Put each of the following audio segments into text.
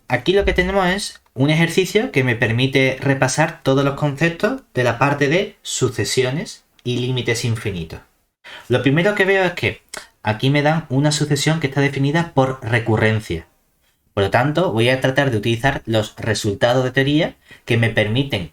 aquí lo que tenemos es un ejercicio que me permite repasar todos los conceptos de la parte de sucesiones y límites infinitos. Lo primero que veo es que aquí me dan una sucesión que está definida por recurrencia. Por lo tanto, voy a tratar de utilizar los resultados de teoría que me permiten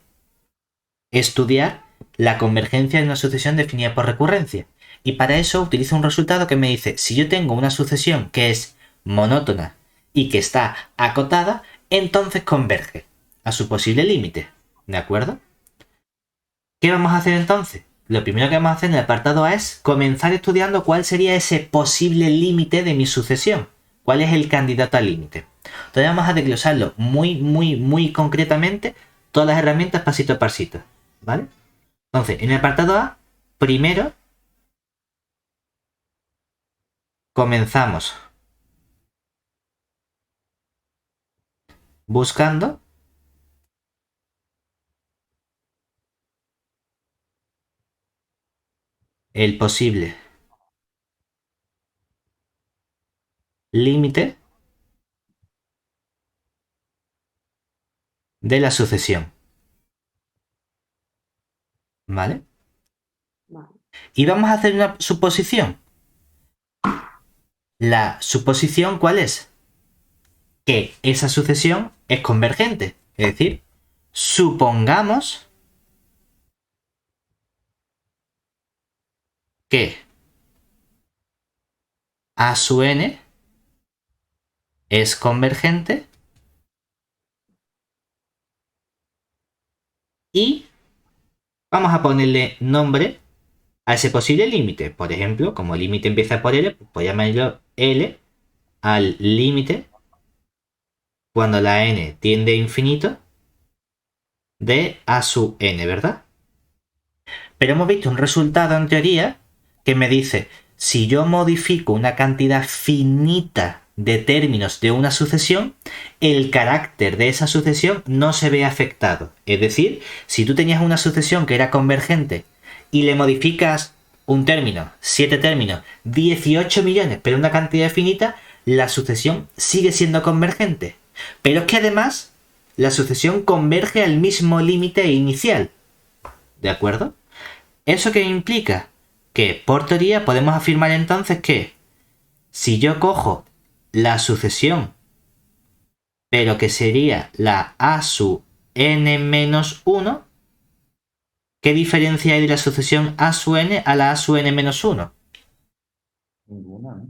estudiar la convergencia de una sucesión definida por recurrencia. Y para eso utilizo un resultado que me dice, si yo tengo una sucesión que es monótona y que está acotada, entonces converge a su posible límite. ¿De acuerdo? ¿Qué vamos a hacer entonces? Lo primero que vamos a hacer en el apartado A es comenzar estudiando cuál sería ese posible límite de mi sucesión. ¿Cuál es el candidato al límite? Entonces vamos a desglosarlo muy concretamente, todas las herramientas pasito a pasito. ¿Vale? Entonces, en el apartado A, primero comenzamos buscando el posible límite de la sucesión. ¿Vale? Vale. Y vamos a hacer una suposición. La suposición, ¿cuál es? Que esa sucesión es convergente. Es decir, supongamos que A sub n es convergente y vamos a ponerle nombre a ese posible límite. Por ejemplo, como el límite empieza por L, pues llamarlo L al límite cuando la n tiende a infinito de A sub n, ¿verdad? Pero hemos visto un resultado en teoría que me dice, si yo modifico una cantidad finita de términos de una sucesión, el carácter de esa sucesión no se ve afectado. Es decir, si tú tenías una sucesión que era convergente y le modificas un término, 7 términos, 18 millones, pero una cantidad finita, la sucesión sigue siendo convergente. Pero es que además la sucesión converge al mismo límite inicial. ¿De acuerdo? ¿Eso qué implica? Que por teoría podemos afirmar entonces que si yo cojo la sucesión, pero que sería la A sub n menos 1, ¿qué diferencia hay de la sucesión A sub n a la A sub n menos 1? Ninguna, ¿no?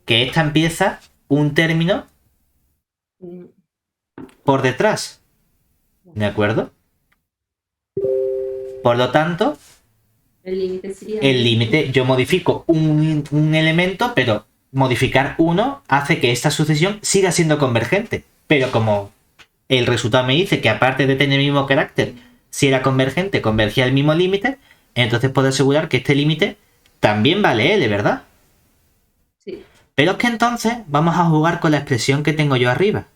Que esta empieza un término por detrás. ¿De acuerdo? Por lo tanto, el límite sería... el límite, yo modifico un elemento, pero modificar uno hace que esta sucesión siga siendo convergente. Pero como el resultado me dice que aparte de tener el mismo carácter, si era convergente, convergía al mismo límite, entonces puedo asegurar que este límite también vale L, ¿verdad? Sí. Pero es que entonces vamos a jugar con la expresión que tengo yo arriba.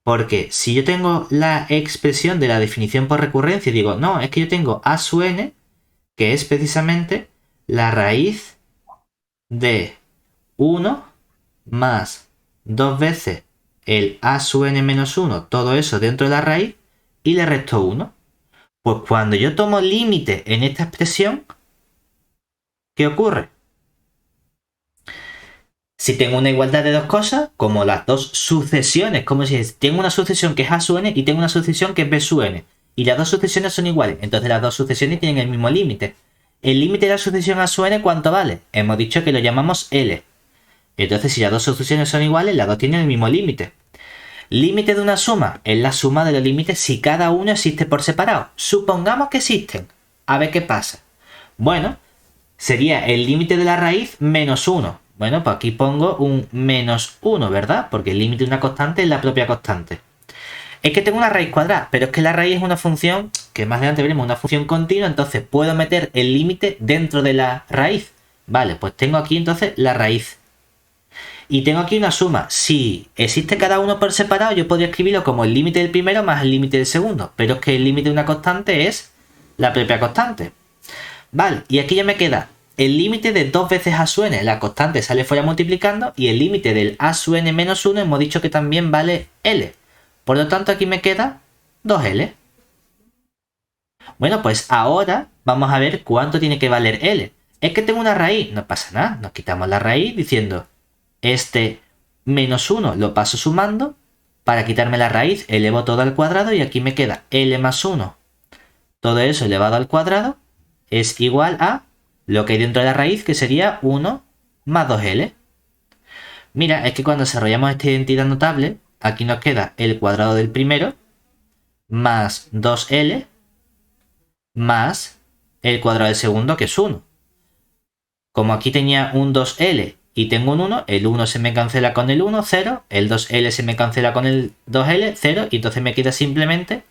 Porque si yo tengo la expresión de la definición por recurrencia y digo, no, es que yo tengo A sub n, que es precisamente la raíz de 1 más 2 veces el A sub n menos 1, todo eso dentro de la raíz, y le resto 1. Pues cuando yo tomo límite en esta expresión, ¿qué ocurre? Si tengo una igualdad de dos cosas, como las dos sucesiones, como si tengo una sucesión que es A sub n y tengo una sucesión que es B sub n, y las dos sucesiones son iguales, entonces las dos sucesiones tienen el mismo límite. ¿El límite de la sucesión A sub n cuánto vale? Hemos dicho que lo llamamos L. Entonces, si las dos sucesiones son iguales, las dos tienen el mismo límite. Límite de una suma es la suma de los límites si cada uno existe por separado. Supongamos que existen. A ver qué pasa. Bueno, sería el límite de la raíz menos 1. Bueno, pues aquí pongo un menos 1, ¿verdad? Porque el límite de una constante es la propia constante. Es que tengo una raíz cuadrada, pero es que la raíz es una función, que más adelante veremos, una función continua, entonces puedo meter el límite dentro de la raíz. Vale, pues tengo aquí entonces la raíz. Y tengo aquí una suma. Si existe cada uno por separado, yo podría escribirlo como el límite del primero más el límite del segundo. Pero es que el límite de una constante es la propia constante. Vale, y aquí ya me queda el límite de 2 veces a su n, la constante sale fuera multiplicando, y el límite del a su n menos 1 hemos dicho que también vale L. Por lo tanto, aquí me queda 2L. Bueno, pues ahora vamos a ver cuánto tiene que valer L. Es que tengo una raíz, no pasa nada, nos quitamos la raíz diciendo este menos 1 lo paso sumando, para quitarme la raíz elevo todo al cuadrado y aquí me queda L más 1. Todo eso elevado al cuadrado es igual a lo que hay dentro de la raíz, que sería 1 más 2L. Mira, es que cuando desarrollamos esta identidad notable, aquí nos queda el cuadrado del primero más 2L más el cuadrado del segundo, que es 1. Como aquí tenía un 2L y tengo un 1, el 1 se me cancela con el 1, 0, el 2L se me cancela con el 2L, 0, y entonces me queda simplemente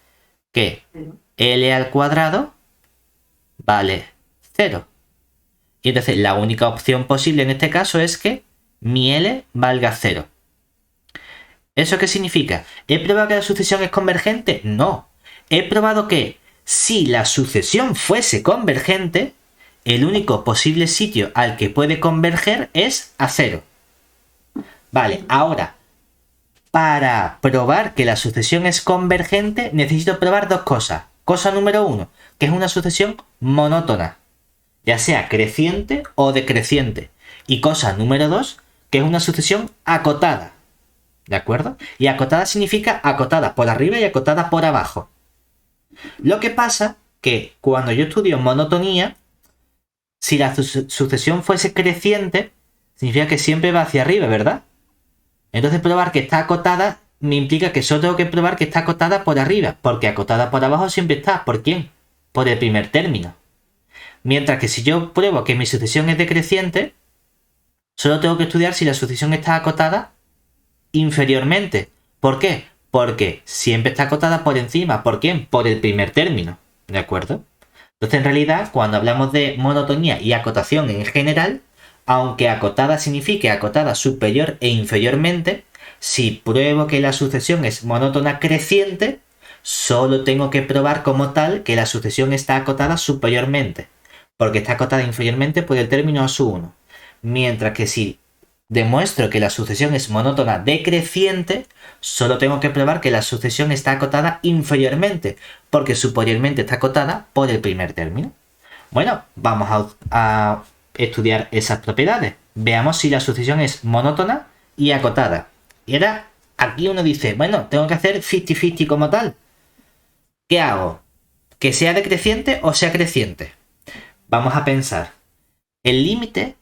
que L al cuadrado vale 0. Y entonces la única opción posible en este caso es que mi L valga 0. ¿Eso qué significa? ¿He probado que la sucesión es convergente? No. He probado que si la sucesión fuese convergente, el único posible sitio al que puede converger es a 0. Vale, ahora, para probar que la sucesión es convergente, necesito probar dos cosas. Cosa número 1, que es una sucesión monótona, ya sea creciente o decreciente. Y cosa número 2, que es una sucesión acotada. ¿De acuerdo? Y acotada significa acotada por arriba y acotada por abajo. Lo que pasa que cuando yo estudio monotonía, si la sucesión fuese creciente, significa que siempre va hacia arriba, ¿verdad? Entonces probar que está acotada me implica que solo tengo que probar que está acotada por arriba, porque acotada por abajo siempre está. ¿Por quién? Por el primer término. Mientras que si yo pruebo que mi sucesión es decreciente, solo tengo que estudiar si la sucesión está acotada inferiormente. ¿Por qué? Porque siempre está acotada por encima. ¿Por quién? Por el primer término. ¿De acuerdo? Entonces, en realidad, cuando hablamos de monotonía y acotación en general, aunque acotada signifique acotada superior e inferiormente, si pruebo que la sucesión es monótona creciente, solo tengo que probar como tal que la sucesión está acotada superiormente, porque está acotada inferiormente por el término a su 1. Mientras que si demuestro que la sucesión es monótona decreciente, solo tengo que probar que la sucesión está acotada inferiormente, porque superiormente está acotada por el primer término. Bueno, vamos a estudiar esas propiedades. Veamos si la sucesión es monótona y acotada. Y ahora aquí uno dice, bueno, tengo que hacer 50-50 como tal. ¿Qué hago? ¿Que sea decreciente o sea creciente? Vamos a pensar. El límite,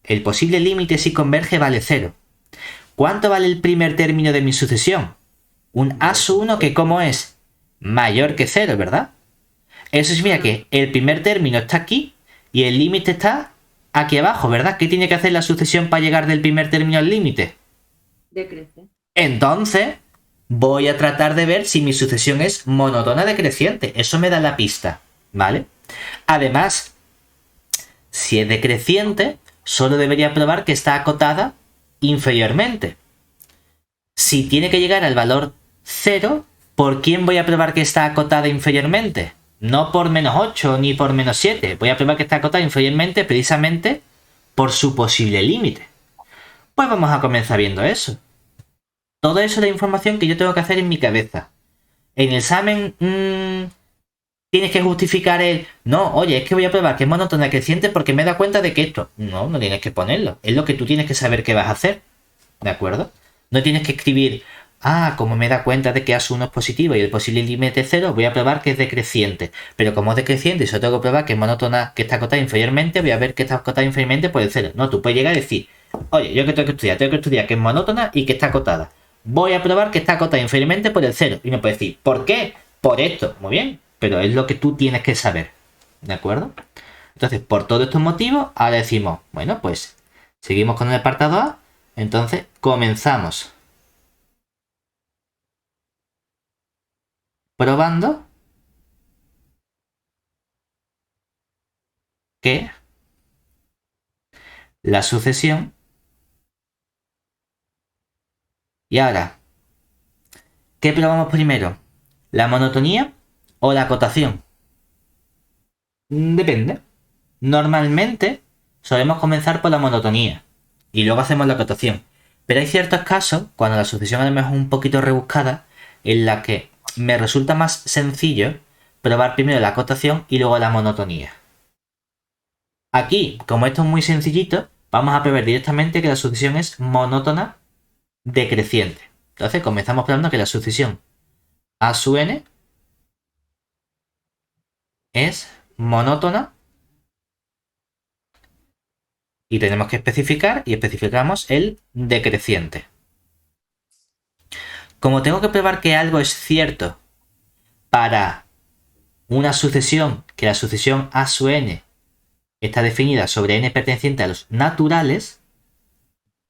el posible límite si converge vale 0. ¿Cuánto vale el primer término de mi sucesión? Un a su 1 que ¿cómo es? Mayor que 0, ¿verdad? Eso significa que el primer término está aquí y el límite está aquí abajo, ¿verdad? ¿Qué tiene que hacer la sucesión para llegar del primer término al límite? Decrece. Entonces, voy a tratar de ver si mi sucesión es monótona decreciente. Eso me da la pista, ¿vale? Además, si es decreciente, solo debería probar que está acotada inferiormente. Si tiene que llegar al valor 0, ¿por quién voy a probar que está acotada inferiormente? No por menos 8 ni por menos 7. Voy a probar que está acotada inferiormente precisamente por su posible límite. Pues vamos a comenzar viendo eso. Todo eso es la información que yo tengo que hacer en mi cabeza. En el examen tienes que justificar el... No, oye, es que voy a probar que es monótona creciente porque me he dado cuenta de que esto... No, no tienes que ponerlo. Es lo que tú tienes que saber que vas a hacer. ¿De acuerdo? No tienes que escribir... como me da cuenta de que A1 es positivo y el posible límite es 0, voy a probar que es decreciente. Pero como es decreciente y solo tengo que probar que es monótona, que está acotada inferiormente, voy a ver que está acotada inferiormente por el 0. No, tú puedes llegar y decir... Oye, yo que tengo que estudiar que es monótona y que está acotada. Voy a probar que está acotada inferiormente por el 0. Y me puede decir, ¿por qué? Por esto. Muy bien, pero es lo que tú tienes que saber. ¿De acuerdo? Entonces, por todos estos motivos, ahora decimos, bueno, pues seguimos con el apartado A. Entonces, comenzamos probando que la sucesión... Y ahora, ¿qué probamos primero? ¿La monotonía o la acotación? Depende. Normalmente solemos comenzar por la monotonía y luego hacemos la acotación. Pero hay ciertos casos, cuando la sucesión a lo mejor es un poquito rebuscada, en la que me resulta más sencillo probar primero la acotación y luego la monotonía. Aquí, como esto es muy sencillito, vamos a prever directamente que la sucesión es monótona decreciente. Entonces comenzamos probando que la sucesión a sub n es monótona y tenemos que especificar y especificamos el decreciente. Como tengo que probar que algo es cierto para una sucesión, que la sucesión a sub n está definida sobre n perteneciente a los naturales,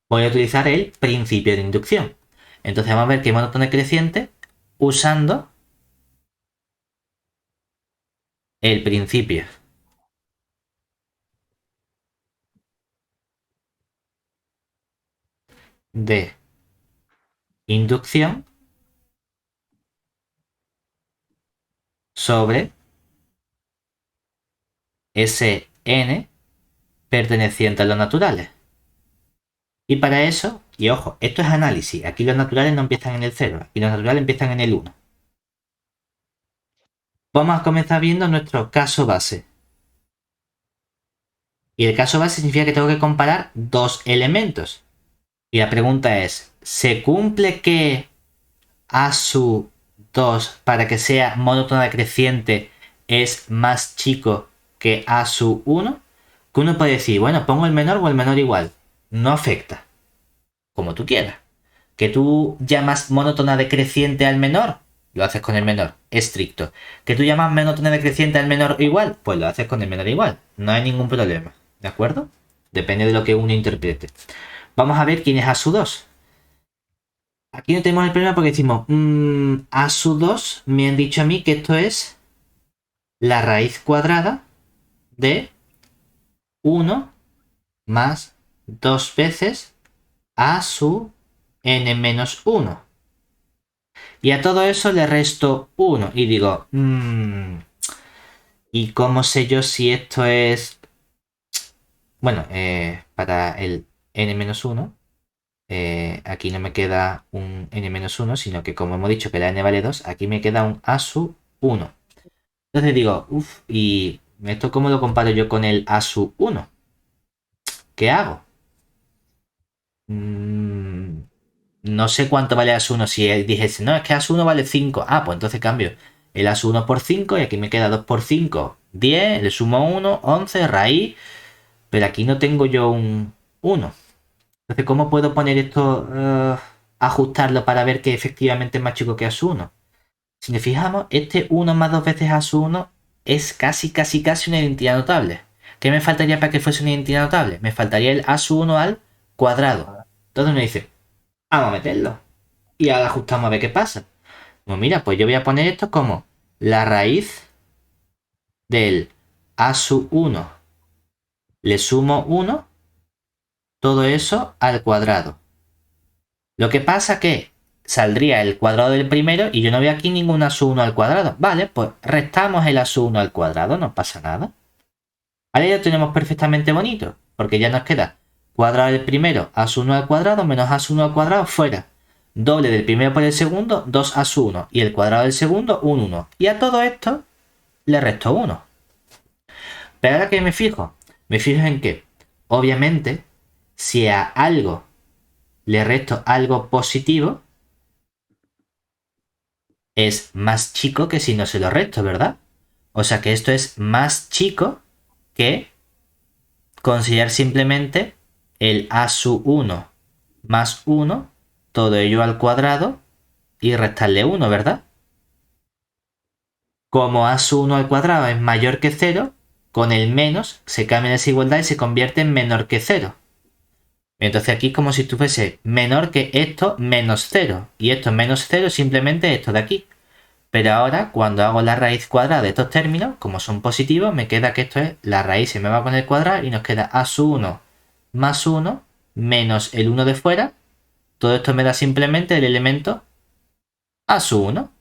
voy a utilizar el principio de inducción. Entonces vamos a ver que es monótona decreciente usando el principio de inducción sobre ese n perteneciente a los naturales. Y para eso, y ojo, esto es análisis, aquí los naturales no empiezan en el 0, aquí los naturales empiezan en el 1. Vamos a comenzar viendo nuestro caso base. Y el caso base significa que tengo que comparar dos elementos. Y la pregunta es, ¿se cumple que a sub 2 para que sea monótona decreciente es más chico que a sub 1? Que uno puede decir, bueno, pongo el menor o el menor igual. No afecta. Como tú quieras. Que tú llamas monótona decreciente al menor, lo haces con el menor, estricto. Que tú llamas monótona decreciente al menor igual, pues lo haces con el menor igual. No hay ningún problema. ¿De acuerdo? Depende de lo que uno interprete. Vamos a ver quién es a sub 2. Aquí no tenemos el problema porque decimos, a sub 2 me han dicho a mí que esto es la raíz cuadrada de 1 más 2 veces a sub n menos 1. Y a todo eso le resto 1 y digo, ¿y cómo sé yo si esto es... Bueno, para el n menos 1, aquí no me queda un n menos 1, sino que como hemos dicho que la n vale 2, aquí me queda un a sub 1. Entonces digo, ¿y esto cómo lo comparo yo con el a sub 1? ¿Qué hago? No sé cuánto vale a sub 1. Si dijese, no, es que a sub 1 vale 5. Ah, pues entonces cambio el a sub 1 por 5 y aquí me queda 2 por 5, 10, le sumo 1, 11, raíz. Pero aquí no tengo yo un 1. Entonces, ¿cómo puedo poner esto, ajustarlo para ver que efectivamente es más chico que a sub 1? Si nos fijamos, este 1 más 2 veces a sub 1 es casi una identidad notable. ¿Qué me faltaría para que fuese una identidad notable? Me faltaría el a sub 1 al cuadrado. Entonces uno dice, vamos a meterlo. Y ahora ajustamos a ver qué pasa. Pues mira, pues yo voy a poner esto como la raíz del a sub 1 le sumo 1, todo eso al cuadrado. Lo que pasa que saldría el cuadrado del primero y yo no veo aquí ningún a sub 1 al cuadrado. Vale, pues restamos el a sub 1 al cuadrado, no pasa nada. Ahora ya lo tenemos perfectamente bonito, porque ya nos queda cuadrado del primero, a sub 1 al cuadrado, menos a sub 1 al cuadrado, fuera. Doble del primero por el segundo, 2 a sub 1. Y el cuadrado del segundo, un 1. Y a todo esto le resto 1. Pero ahora que me fijo en que, obviamente, si a algo le resto algo positivo, es más chico que si no se lo resto, ¿verdad? O sea que esto es más chico que considerar simplemente el a sub 1 más 1, todo ello al cuadrado, y restarle 1, ¿verdad? Como a sub 1 al cuadrado es mayor que 0, con el menos se cambia la desigualdad y se convierte en menor que 0. Entonces aquí es como si fuese menor que esto menos 0. Y esto menos 0 simplemente esto de aquí. Pero ahora cuando hago la raíz cuadrada de estos términos, como son positivos, me queda que esto es la raíz, se me va con el cuadrado y nos queda a sub 1 más 1 menos el 1 de fuera. Todo esto me da simplemente el elemento a sub 1.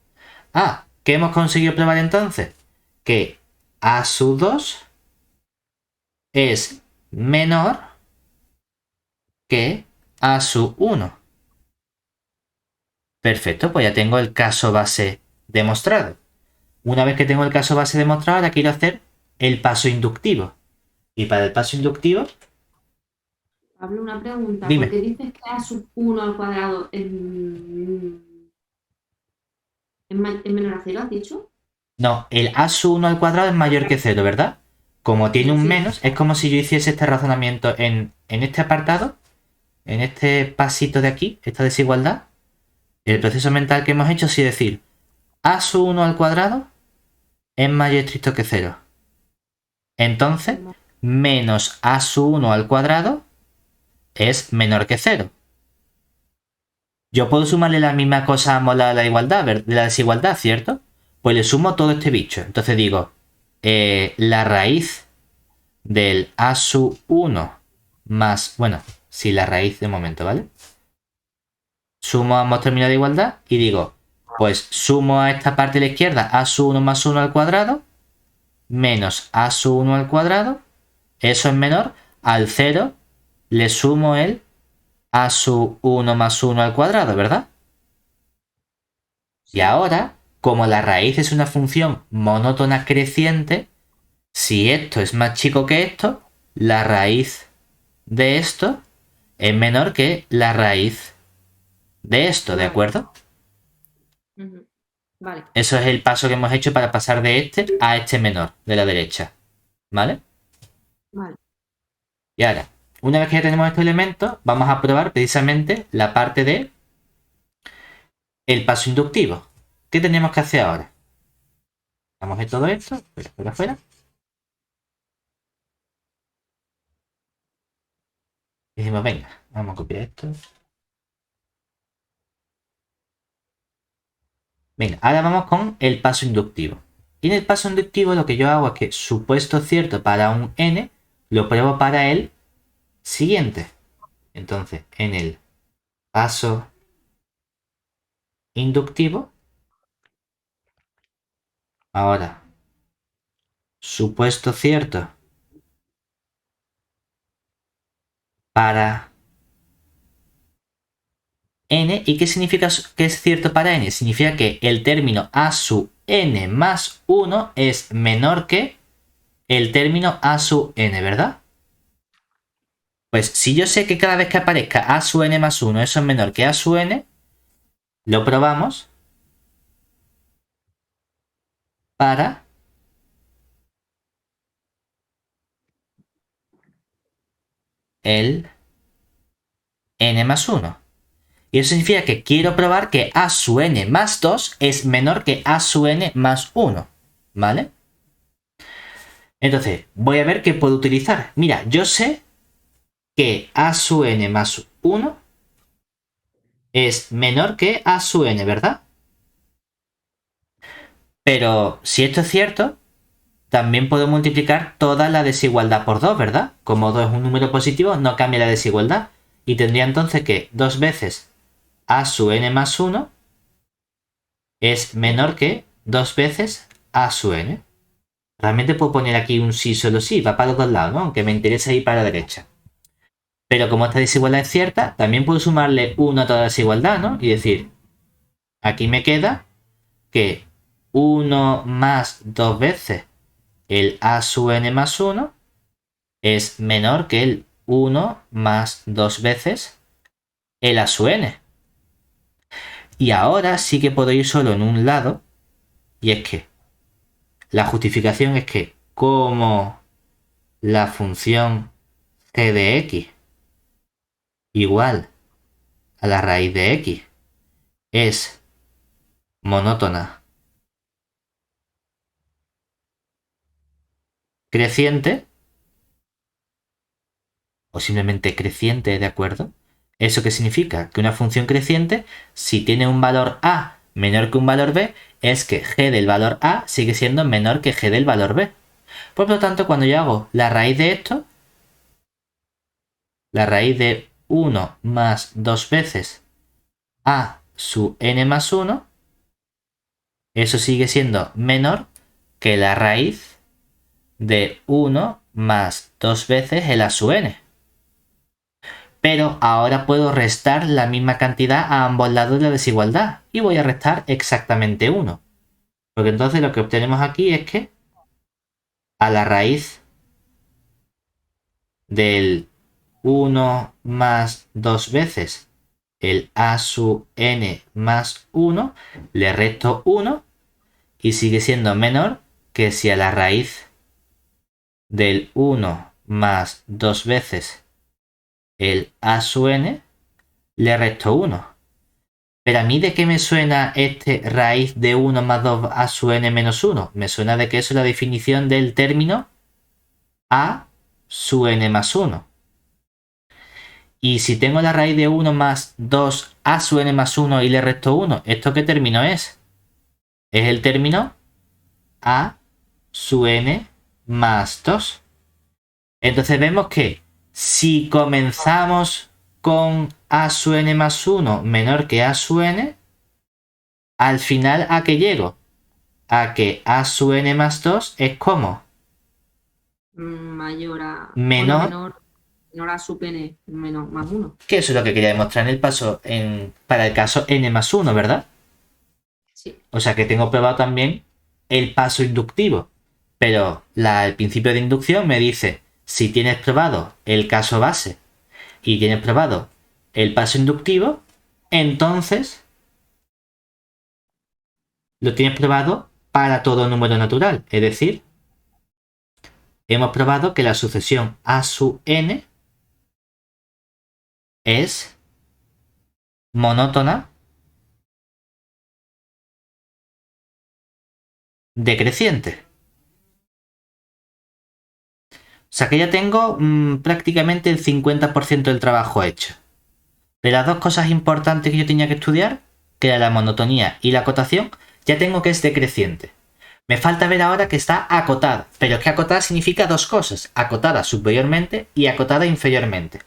Ah, ¿qué hemos conseguido probar entonces? Que a sub 2 es menor que a sub 1. Perfecto, pues ya tengo el caso base demostrado. Una vez que tengo el caso base demostrado, ahora quiero hacer el paso inductivo. Y para el paso inductivo, Pablo, una pregunta. dime. ¿Por qué dices que a sub 1 al cuadrado es menor a 0, has dicho? No, el a sub 1 al cuadrado es mayor que 0, ¿verdad? Como tiene un Sí. menos, es como si yo hiciese este razonamiento en este apartado, en este pasito de aquí, esta desigualdad. El proceso mental que hemos hecho es decir, a sub 1 al cuadrado es mayor estricto que 0. Entonces, menos a sub 1 al cuadrado es menor que 0. Yo puedo sumarle la misma cosa a molar la igualdad, de la desigualdad, ¿cierto? Pues le sumo todo este bicho. Entonces digo, la raíz del a sub 1 más, bueno, sí, la raíz de momento, ¿vale? Sumo a ambos términos de igualdad y digo, pues sumo a esta parte de la izquierda a sub 1 más 1 al cuadrado menos a sub 1 al cuadrado, eso es menor, al 0 le sumo el a sub 1 más 1 al cuadrado, ¿verdad? Y ahora, como la raíz es una función monótona creciente, si esto es más chico que esto, la raíz de esto es menor que la raíz de esto, ¿de Vale. acuerdo? Vale. Eso es el paso que hemos hecho para pasar de este a este menor de la derecha, ¿vale? Vale. Y ahora, una vez que ya tenemos estos elementos, vamos a probar precisamente la parte de el paso inductivo. ¿Qué tenemos que hacer ahora? Vamos a ver todo esto, fuera. Y decimos, venga, vamos a copiar esto. Venga, ahora vamos con el paso inductivo. Y en el paso inductivo lo que yo hago es que supuesto cierto para un n, lo pruebo para el siguiente. Entonces, en el paso inductivo, ahora, supuesto cierto para n. ¿Y qué significa que es cierto para n? Significa que el término a sub n más 1 es menor que el término a sub n, ¿verdad? Pues si yo sé que cada vez que aparezca a sub n más 1 eso es menor que a sub n, lo probamos para el n más 1. Y eso significa que quiero probar que a sub n más 2 es menor que a sub n más 1, ¿vale? Entonces, voy a ver qué puedo utilizar. Mira, yo sé que a sub n más 1 es menor que a sub n, ¿verdad? Pero si esto es cierto, también puedo multiplicar toda la desigualdad por 2, ¿verdad? Como 2 es un número positivo, no cambia la desigualdad. Y tendría entonces que 2 veces a sub n más 1 es menor que 2 veces a sub n. Realmente puedo poner aquí un sí solo sí, va para los dos lados, ¿no? Aunque me interesa ir para la derecha. Pero como esta desigualdad es cierta, también puedo sumarle 1 a toda desigualdad, ¿no? Y decir, aquí me queda que 1 más 2 veces el a sub n más 1 es menor que el 1 más 2 veces el a sub n. Y ahora sí que puedo ir solo en un lado, y es que la justificación es que como la función g de x igual a la raíz de x es monótona creciente, o simplemente creciente, ¿de acuerdo? ¿Eso qué significa? Que una función creciente, si tiene un valor a menor que un valor b, es que g del valor a sigue siendo menor que g del valor b. Por lo tanto, cuando yo hago la raíz de esto, la raíz de 1 más 2 veces a sub n más 1, eso sigue siendo menor que la raíz de 1 más 2 veces el a sub n. Pero ahora puedo restar la misma cantidad a ambos lados de la desigualdad. Y voy a restar exactamente 1. Porque entonces lo que obtenemos aquí es que a la raíz del 1 más 2 veces el a sub n más 1, le resto 1 y sigue siendo menor que si a la raíz del 1 más 2 veces el a sub n le resto 1. Pero a mí, ¿de qué me suena este raíz de 1 más 2 a sub n menos 1? Me suena de que eso es la definición del término a sub n más 1. Y si tengo la raíz de 1 más 2 a sub n más 1 y le resto 1, ¿esto qué término es? Es el término a sub n más 2. Entonces vemos que si comenzamos con a sub n más 1 menor que a sub n, al final ¿a qué llego? A que a sub n más 2 es como Mayor a... menor a sub n menos más 1. que eso es lo que quería demostrar en el paso para el caso n más 1, ¿verdad? Sí. O sea que tengo probado también el paso inductivo. Pero el principio de inducción me dice, si tienes probado el caso base y tienes probado el paso inductivo, entonces lo tienes probado para todo número natural. Es decir, hemos probado que la sucesión a sub n es monótona decreciente. O sea que ya tengo prácticamente el 50% del trabajo hecho. De las dos cosas importantes que yo tenía que estudiar, que era la monotonía y la acotación, ya tengo que es decreciente. Me falta ver ahora que está acotada, pero es que acotada significa dos cosas, acotada superiormente y acotada inferiormente.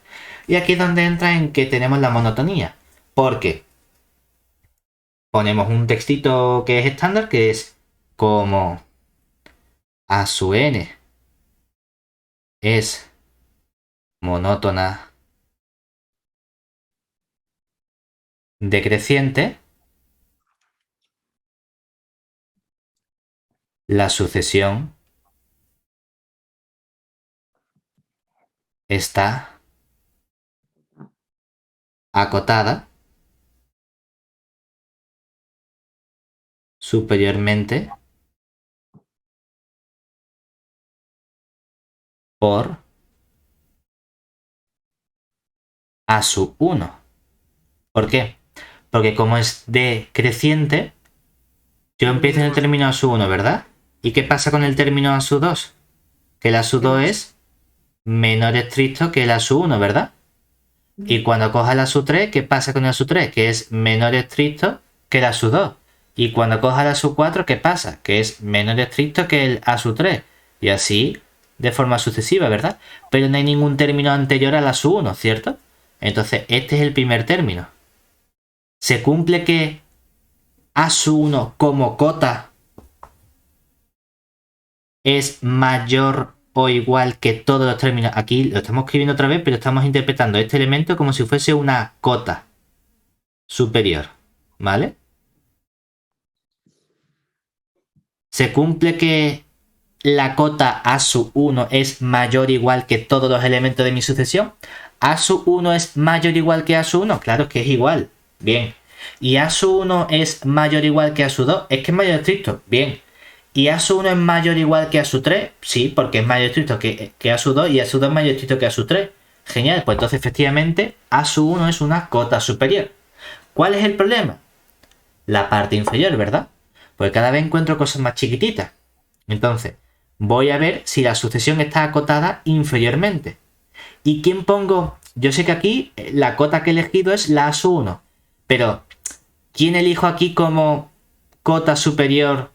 Y aquí es donde entra en que tenemos la monotonía, porque ponemos un textito que es estándar, que es como a sub n es monótona decreciente, la sucesión está acotada superiormente por a sub 1. ¿Por qué? Porque como es decreciente, yo empiezo en el término a sub 1, ¿verdad? ¿Y qué pasa con el término a sub 2? Que el a sub 2 es menor estricto que el a sub 1, ¿verdad? Y cuando coja el a sub 3, ¿qué pasa con el a sub 3? Que es menor estricto que el a sub 2. Y cuando coja el a sub 4, ¿qué pasa? Que es menor estricto que el a sub 3. Y así de forma sucesiva, ¿verdad? Pero no hay ningún término anterior al a sub 1, ¿cierto? Entonces, este es el primer término. ¿Se cumple que a sub 1 como cota es mayor o igual que todos los términos? Aquí lo estamos escribiendo otra vez, pero estamos interpretando este elemento como si fuese una cota superior, ¿vale? ¿Se cumple que la cota a sub 1 es mayor o igual que todos los elementos de mi sucesión? ¿A sub 1 es mayor o igual que a sub 1? Claro que es igual. Bien. ¿Y a sub 1 es mayor o igual que a sub 2? Es que es mayor estricto. Bien. ¿Y a sub 1 es mayor o igual que a sub 3? Sí, porque es mayor estricto que a sub 2 y a sub 2 es mayor estricto que a sub 3. Genial, pues entonces efectivamente a sub 1 es una cota superior. ¿Cuál es el problema? La parte inferior, ¿verdad? Pues cada vez encuentro cosas más chiquititas. Entonces, voy a ver si la sucesión está acotada inferiormente. ¿Y quién pongo? Yo sé que aquí la cota que he elegido es la a sub 1. Pero, ¿quién elijo aquí como cota superior?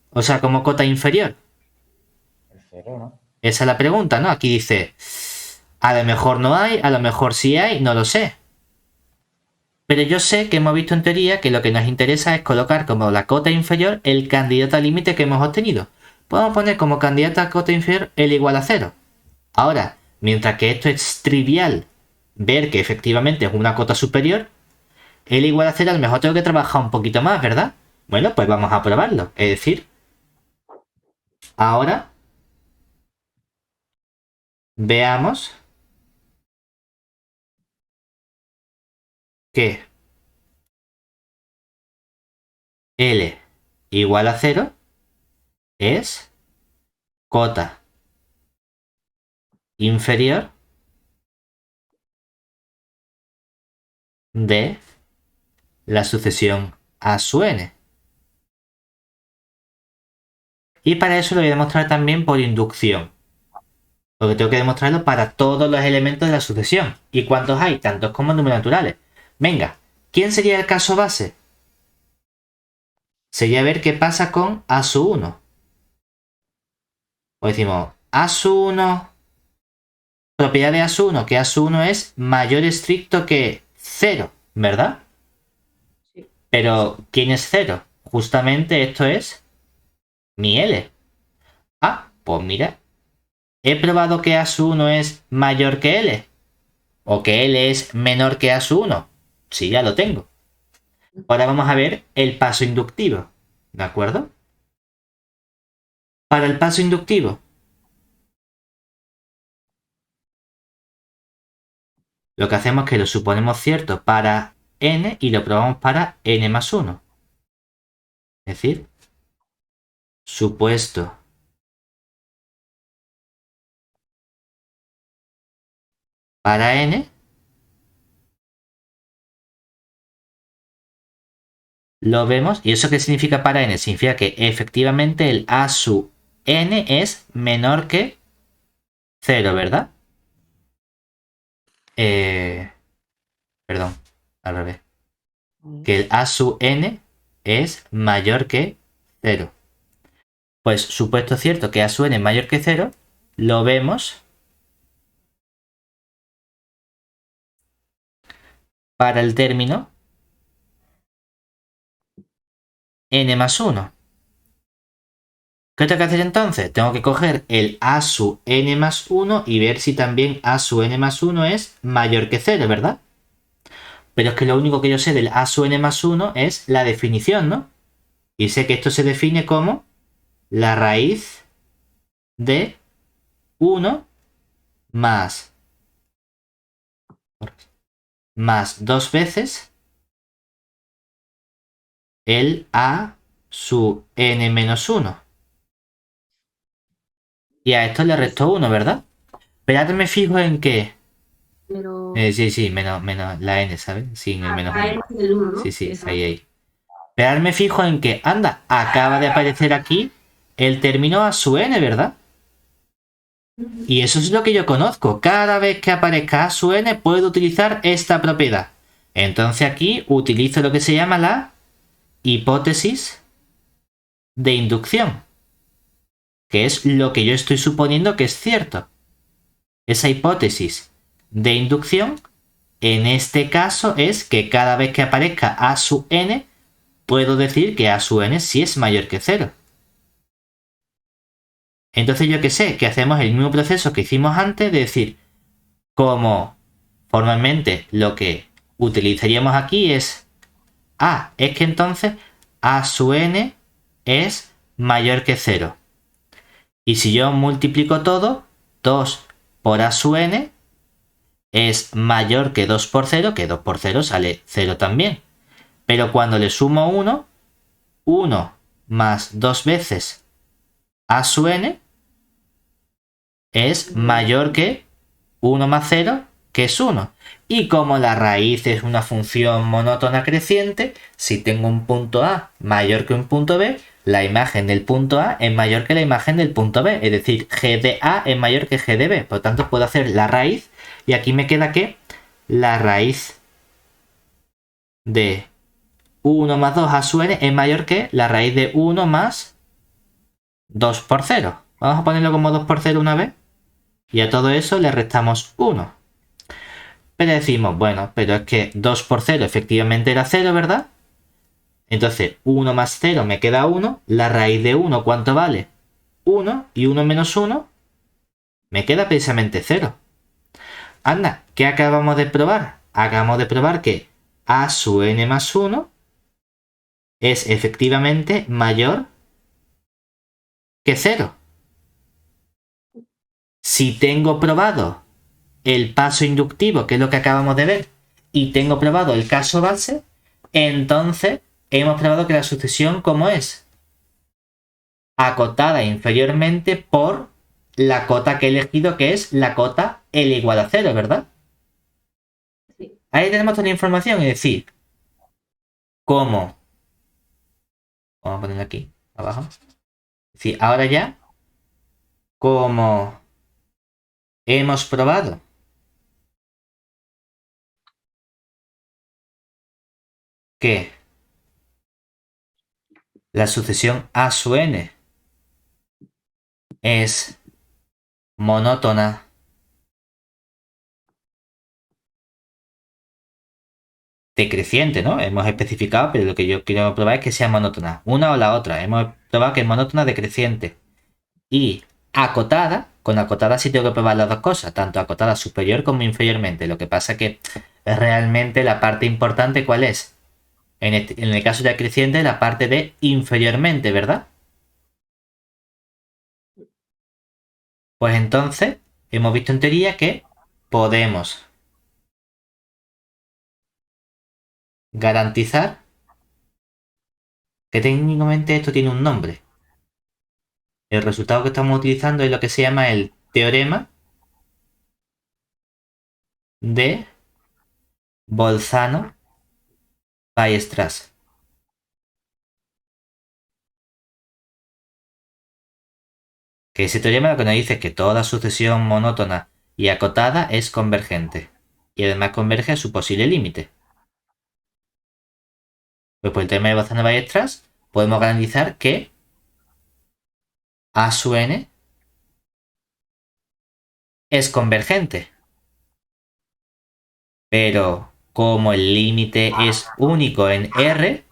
O sea, como cota inferior. El 0, ¿no? Esa es la pregunta, ¿no? Aquí dice, a lo mejor no hay, a lo mejor sí hay, no lo sé. Pero yo sé que hemos visto en teoría que lo que nos interesa es colocar como la cota inferior el candidato al límite que hemos obtenido. Podemos poner como candidato a cota inferior el igual a 0. Ahora, mientras que esto es trivial, ver que efectivamente es una cota superior, L igual a 0 a lo mejor tengo que trabajar un poquito más, ¿verdad? Bueno, pues vamos a probarlo. Es decir, ahora veamos que L igual a 0 es cota inferior de la sucesión A sub n. Y para eso lo voy a demostrar también por inducción. Porque tengo que demostrarlo para todos los elementos de la sucesión. ¿Y cuántos hay? Tantos como números naturales. Venga, ¿quién sería el caso base? Sería ver qué pasa con A sub 1. Pues decimos A sub 1, propiedad de A sub 1, que A sub 1 es mayor estricto que 0, ¿verdad? Sí. Pero, ¿quién es 0? Justamente esto es mi L. Ah, pues mira, he probado que A sub 1 es mayor que L. O que L es menor que A sub 1. Sí, ya lo tengo. Ahora vamos a ver el paso inductivo. ¿De acuerdo? Para el paso inductivo, lo que hacemos es que lo suponemos cierto para n y lo probamos para n más 1. Es decir, supuesto para n, lo vemos. ¿Y eso qué significa para n? Significa que efectivamente el a sub n es menor que 0, ¿verdad? Perdón, al revés. Que el a sub n es mayor que 0. Pues supuesto cierto que a sub n es mayor que 0, lo vemos para el término n más 1. ¿Qué tengo que hacer entonces? Tengo que coger el a sub n más 1 y ver si también a sub n más 1 es mayor que 0, ¿verdad? Pero es que lo único que yo sé del a sub n más 1 es la definición, ¿no? Y sé que esto se define como la raíz de 1 más 2 veces el a sub n menos 1. Y a esto le resto 1, ¿verdad? Pero ahora me fijo en que... Pero. sí, menos la n, ¿sabes? Sin el menos 1. El 1, ¿no? Sí, Exacto. ahí. Pero ahora me fijo en que, anda, acaba de aparecer aquí el término a sub n, ¿verdad? Y eso es lo que yo conozco. Cada vez que aparezca a sub n puedo utilizar esta propiedad. Entonces aquí utilizo lo que se llama la hipótesis de inducción, que es lo que yo estoy suponiendo que es cierto. Esa hipótesis de inducción, en este caso, es que cada vez que aparezca a sub n, puedo decir que a sub n sí es mayor que 0. Entonces yo que sé, que hacemos el mismo proceso que hicimos antes, de decir, como formalmente lo que utilizaríamos aquí es, es que entonces a sub n es mayor que 0. Y si yo multiplico todo, 2 por a sub n es mayor que 2 por 0, que 2 por 0 sale 0 también. Pero cuando le sumo 1, 1 más 2 veces a sub n es mayor que 1 más 0, que es 1. Y como la raíz es una función monótona creciente, si tengo un punto A mayor que un punto B, la imagen del punto A es mayor que la imagen del punto B. Es decir, g de A es mayor que g de B. Por lo tanto, puedo hacer la raíz. Y aquí me queda que la raíz de 1 más 2 a sub n es mayor que la raíz de 1 más 2 por 0. Vamos a ponerlo como 2 por 0 una vez. Y a todo eso le restamos 1. Pero decimos, bueno, pero es que 2 por 0 efectivamente era 0, ¿verdad? Entonces 1 más 0 me queda 1. La raíz de 1, ¿cuánto vale? 1 y 1 menos 1 Me queda precisamente 0. Anda, ¿qué acabamos de probar? Acabamos de probar que a sub n más 1 es efectivamente mayor que 0. Si tengo probado el paso inductivo, que es lo que acabamos de ver, y tengo probado el caso base, entonces hemos probado que la sucesión, ¿cómo es? Acotada inferiormente por la cota que he elegido, que es la cota L igual a 0, ¿verdad? Sí. Ahí tenemos toda la información, es decir, cómo. Vamos a ponerlo aquí, abajo. Es decir, ahora ya, como hemos probado que la sucesión A sub n es monótona decreciente, ¿no? Hemos especificado, pero lo que yo quiero probar es que sea monótona, una o la otra. Hemos probado que es monótona decreciente. Y acotada, con acotada sí tengo que probar las dos cosas, tanto acotada superior como inferiormente. Lo que pasa que realmente la parte importante, ¿cuál es? En el caso de decreciente, la parte de inferiormente, ¿verdad? Pues entonces, hemos visto en teoría que podemos garantizar que técnicamente esto tiene un nombre. El resultado que estamos utilizando es lo que se llama el teorema de Bolzano-Weierstrass. Que ese teorema lo que nos dice es que toda sucesión monótona y acotada es convergente. Y además converge a su posible límite. Pues por el teorema de Bolzano-Weierstrass podemos garantizar que A sub n es convergente. Pero como el límite es único en R,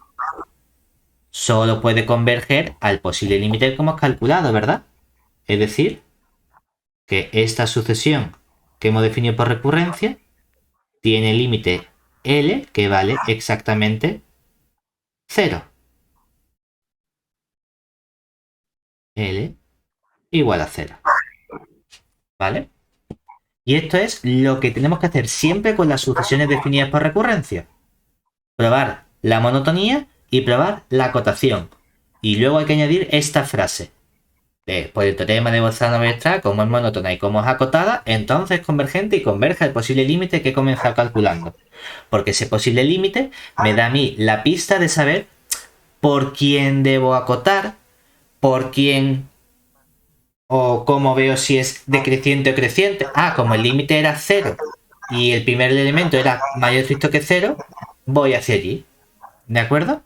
solo puede converger al posible límite que hemos calculado, ¿verdad? Es decir, que esta sucesión que hemos definido por recurrencia tiene límite L que vale exactamente 0. L igual a 0. ¿Vale? Y esto es lo que tenemos que hacer siempre con las sucesiones definidas por recurrencia. Probar la monotonía y probar la acotación. Y luego hay que añadir esta frase. Por el teorema de Bolzano-Weierstrass, como es monótona y como es acotada, entonces es convergente y converge al posible límite que he comenzado calculando. Porque ese posible límite me da a mí la pista de saber por quién debo acotar, por quién o cómo veo si es decreciente o creciente. Ah, como el límite era 0 y el primer elemento era mayor o que 0, voy hacia allí. ¿De acuerdo?